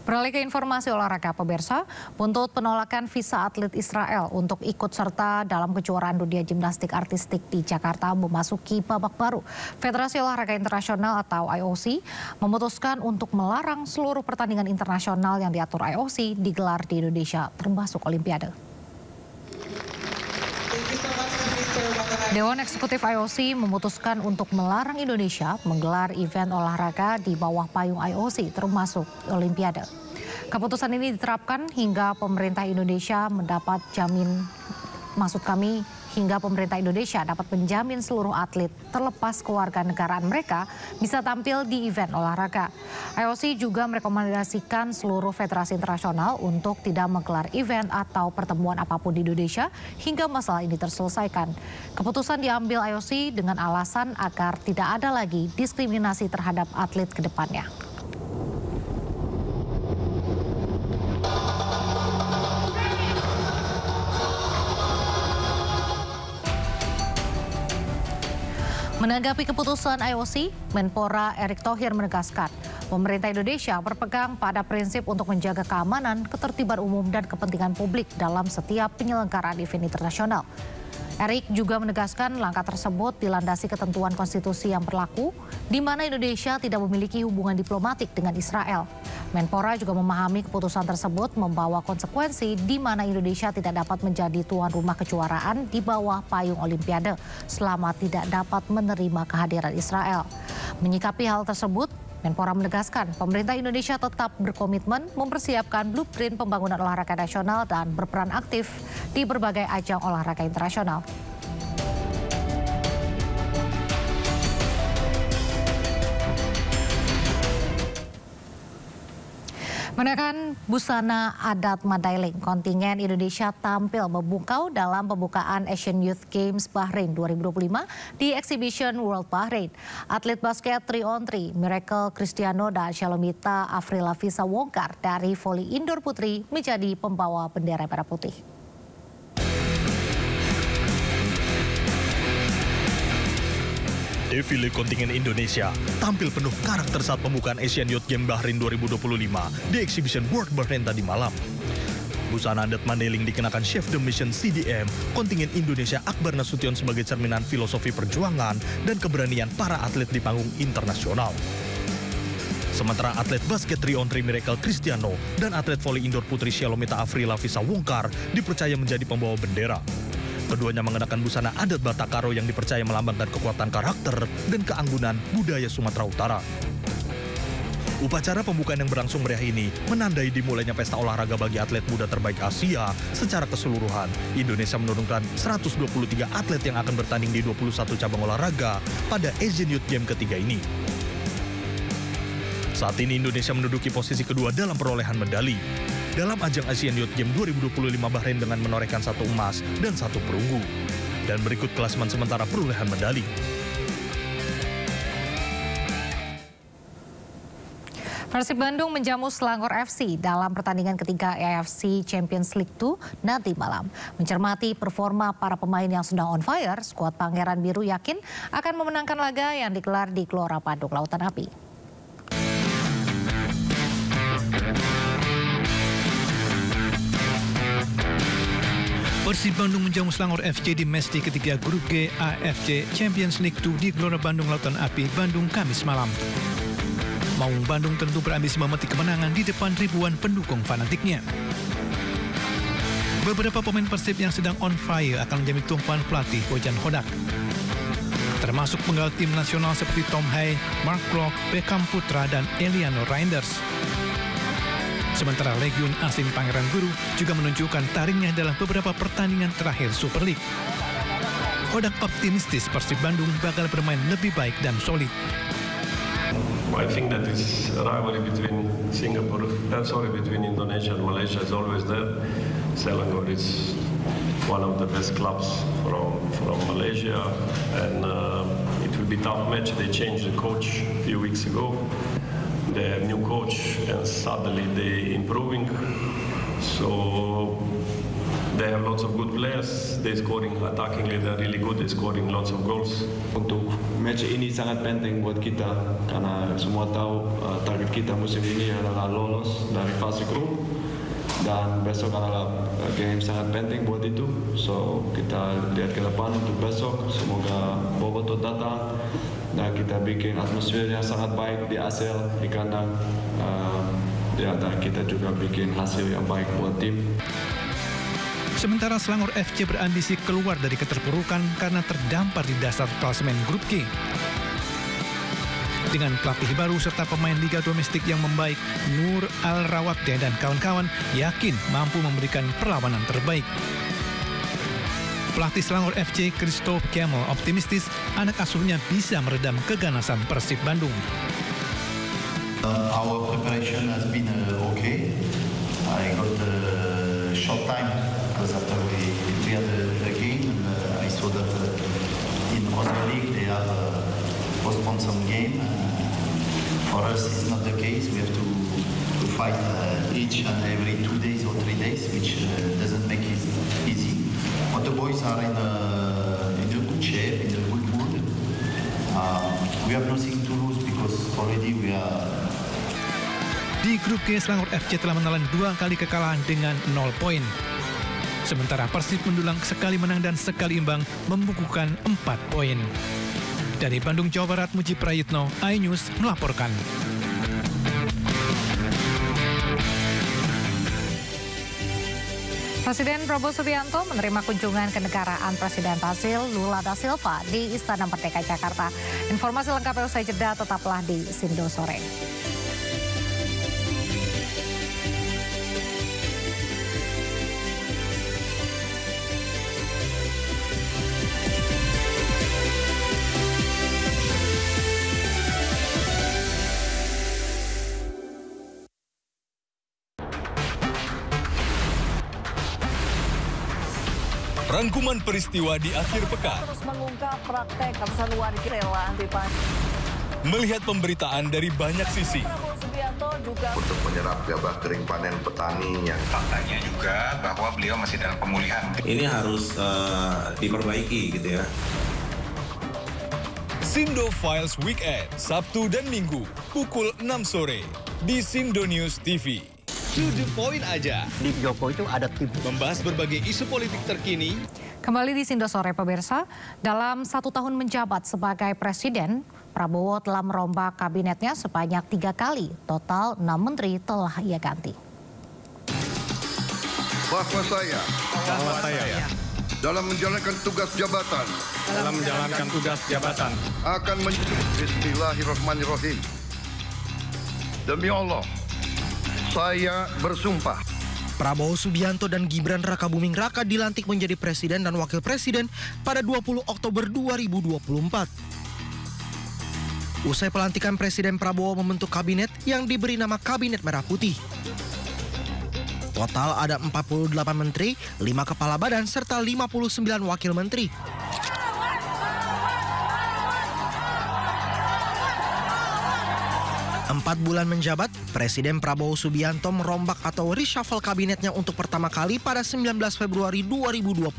Beralih ke informasi olahraga, pemirsa, buntut penolakan visa atlet Israel untuk ikut serta dalam kejuaraan dunia gimnastik artistik di Jakarta memasuki babak baru. Federasi Olahraga Internasional atau IOC memutuskan untuk melarang seluruh pertandingan internasional yang diatur IOC digelar di Indonesia, termasuk Olimpiade. Dewan Eksekutif IOC memutuskan untuk melarang Indonesia menggelar event olahraga di bawah payung IOC, termasuk Olimpiade. Keputusan ini diterapkan hingga pemerintah Indonesia dapat menjamin seluruh atlet terlepas kewarganegaraan mereka bisa tampil di event olahraga. IOC juga merekomendasikan seluruh federasi internasional untuk tidak menggelar event atau pertemuan apapun di Indonesia hingga masalah ini terselesaikan. Keputusan diambil IOC dengan alasan agar tidak ada lagi diskriminasi terhadap atlet ke depannya. Menanggapi keputusan IOC, Menpora Erick Thohir menegaskan, pemerintah Indonesia berpegang pada prinsip untuk menjaga keamanan, ketertiban umum, dan kepentingan publik dalam setiap penyelenggaraan event internasional. Erick juga menegaskan langkah tersebut dilandasi ketentuan konstitusi yang berlaku, di mana Indonesia tidak memiliki hubungan diplomatik dengan Israel. Menpora juga memahami keputusan tersebut membawa konsekuensi di mana Indonesia tidak dapat menjadi tuan rumah kejuaraan di bawah payung Olimpiade selama tidak dapat menerima kehadiran Israel. Menyikapi hal tersebut, Menpora menegaskan pemerintah Indonesia tetap berkomitmen mempersiapkan blueprint pembangunan olahraga nasional dan berperan aktif di berbagai ajang olahraga internasional. Mengenakan busana adat Mandailing, kontingen Indonesia tampil membungkau dalam pembukaan Asian Youth Games Bahrain 2025 di Exhibition World Bahrain. Atlet basket 3-on-3 Miracle Cristiano dan Shalomita Afrilafisa Wongkar dari voli indoor putri menjadi pembawa bendera merah putih. Defile kontingen Indonesia tampil penuh karakter saat pembukaan Asian Youth Games Bahrain 2025 di Exhibition World Bahrain tadi malam. Busana adat Mandailing dikenakan Chef de Mission CDM kontingen Indonesia Akbar Nasution sebagai cerminan filosofi perjuangan dan keberanian para atlet di panggung internasional. Sementara atlet basket 3-on-3 Miracle Cristiano dan atlet voli indoor putri Shalomita Afrilafisa Wongkar dipercaya menjadi pembawa bendera. Keduanya mengenakan busana adat Batakaro yang dipercaya melambangkan kekuatan karakter dan keanggunan budaya Sumatera Utara. Upacara pembukaan yang berlangsung meriah ini menandai dimulainya pesta olahraga bagi atlet muda terbaik Asia secara keseluruhan. Indonesia menurunkan 123 atlet yang akan bertanding di 21 cabang olahraga pada Asian Youth Games ketiga ini. Saat ini Indonesia menduduki posisi kedua dalam perolehan medali dalam ajang Asian Youth Games 2025 Bahrain dengan menorehkan 1 emas dan 1 perunggu. Dan berikut klasemen sementara perolehan medali. Persib Bandung menjamu Selangor FC dalam pertandingan ketiga AFC Champions League 2 nanti malam. Mencermati performa para pemain yang sedang on fire, skuad Pangeran Biru yakin akan memenangkan laga yang digelar di Gelora Bandung Lautan Api. Persib Bandung menjamu Selangor FC di matchday ketiga Grup G AFC Champions League 2 di Gelora Bandung Lautan Api, Bandung, Kamis malam. Maung Bandung tentu berambisi memetik kemenangan di depan ribuan pendukung fanatiknya. Beberapa pemain Persib yang sedang on fire akan menjadi tumpuan pelatih Bojan Hodak. Termasuk penggal tim nasional seperti Tom Hai, Mark Klok, Beckham Putra, dan Eliano Reinders. Sementara Legiun asing Pangeran Biru juga menunjukkan taringnya dalam beberapa pertandingan terakhir Super League. Hodak optimistis Persib Bandung bakal bermain lebih baik dan solid. I think that this rivalry between between Indonesia and Malaysia is always there. Selangor is one of the best clubs from Malaysia, and it will be a tough match. They changed the coach a few weeks ago. They have new coach, and suddenly they improving. So They have lots of good players. They scoring attackingly. They're really good. They scoring lots of goals. Untuk match ini sangat penting buat kita karena semua tahu target kita musim ini adalah lolos dari fase grup dan besok adalah game sangat penting buat itu. So kita lihat ke depan untuk besok. Semoga Boboto datang dan kita bikin atmosfer yang sangat baik di ASL di kandang. Dan kita juga bikin hasil yang baik buat tim. Sementara Selangor FC berambisi keluar dari keterpurukan karena terdampar di dasar klasemen Grup G. Dengan pelatih baru serta pemain liga domestik yang membaik, Nur Al-Rawabdeh dan kawan-kawan yakin mampu memberikan perlawanan terbaik. Pelatih Selangor FC Christophe Kemmel optimistis anak asuhnya bisa meredam keganasan Persib Bandung. Our preparation has been okay. I got a short time because after we had a game and I saw that in other league they have postponed some game. For us it's not the case. We have to fight each and every 2 days or 3 days, which doesn't make it easy. But the boys are in a good shape, in a good mood. We have nothing to lose because already we are. Di Grup G, Selangor FC telah menelan 2 kali kekalahan dengan 0 poin. Sementara Persib mendulang sekali menang dan sekali imbang, membukukan 4 poin. Dari Bandung, Jawa Barat, Muji Prayitno, iNews melaporkan. Presiden Prabowo Subianto menerima kunjungan kenegaraan Presiden Brasil Lula da Silva di Istana Merdeka Jakarta. Informasi lengkapnya usai jeda, tetaplah di Sindo Sore. Rangkuman peristiwa di akhir pekan. Terus mengungkap praktek ratusan warga rela anti-pajak. Melihat pemberitaan dari banyak sisi. Prabowo Subianto juga untuk menyerap gabah kering panen petani yang faktanya juga bahwa beliau masih dalam pemulihan. Ini harus diperbaiki gitu ya. Sindo Files Weekend, Sabtu dan Minggu, pukul 6 sore di Sindo News TV. To the point aja. Di Joko itu ada tim. Membahas berbagai isu politik terkini. Kembali di Sindo Sore pemirsa, dalam 1 tahun menjabat sebagai presiden, Prabowo telah merombak kabinetnya sebanyak 3 kali. Total 6 menteri telah ia ganti. bahwa saya dalam menjalankan tugas jabatan akan Bismillahirrahmanirrahim. Demi Allah, saya bersumpah. Prabowo Subianto dan Gibran Rakabuming Raka dilantik menjadi presiden dan wakil presiden pada 20 Oktober 2024. Usai pelantikan, Presiden Prabowo membentuk kabinet yang diberi nama Kabinet Merah Putih. Total ada 48 menteri, 5 kepala badan, serta 59 wakil menteri. Empat bulan menjabat, Presiden Prabowo Subianto merombak atau reshuffle kabinetnya untuk pertama kali pada 19 Februari 2025.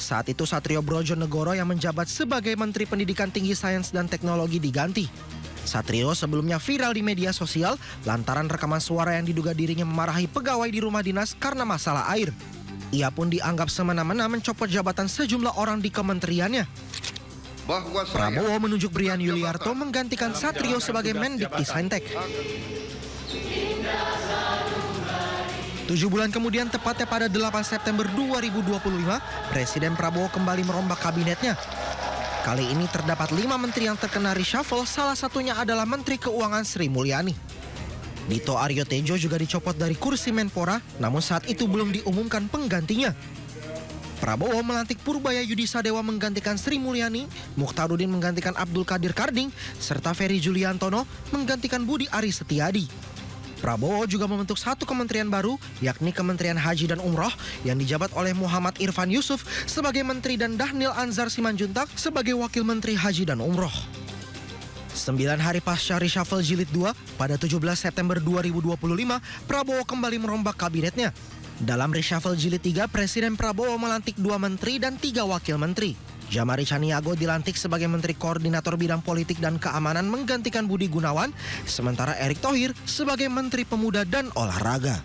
Saat itu Satrio Brojonegoro yang menjabat sebagai Menteri Pendidikan Tinggi Sains dan Teknologi diganti. Satrio sebelumnya viral di media sosial lantaran rekaman suara yang diduga dirinya memarahi pegawai di rumah dinas karena masalah air. Ia pun dianggap semena-mena mencopot jabatan sejumlah orang di kementeriannya. Prabowo menunjuk Brian Yuliarto menggantikan Satrio sebagai Mendikbudristek. 7 bulan kemudian, tepatnya pada 8 September 2025, Presiden Prabowo kembali merombak kabinetnya. Kali ini terdapat 5 menteri yang terkena reshuffle, salah satunya adalah Menteri Keuangan Sri Mulyani. Dito Aryo Tejo juga dicopot dari kursi Menpora, namun saat itu belum diumumkan penggantinya. Prabowo melantik Purbaya Yudisadewa menggantikan Sri Mulyani, Mukhtarudin menggantikan Abdul Qadir Karding, serta Ferry Juliantono menggantikan Budi Aris Setiadi. Prabowo juga membentuk 1 kementerian baru, yakni Kementerian Haji dan Umroh, yang dijabat oleh Muhammad Irfan Yusuf sebagai Menteri dan Dhanil Anzar Simanjuntak sebagai Wakil Menteri Haji dan Umroh. 9 hari pasca reshuffle jilid 2, pada 17 September 2025, Prabowo kembali merombak kabinetnya. Dalam reshuffle Jilid 3, Presiden Prabowo melantik 2 menteri dan 3 wakil menteri. Jamari Chaniago dilantik sebagai Menteri Koordinator Bidang Politik dan Keamanan menggantikan Budi Gunawan, sementara Erick Thohir sebagai Menteri Pemuda dan Olahraga.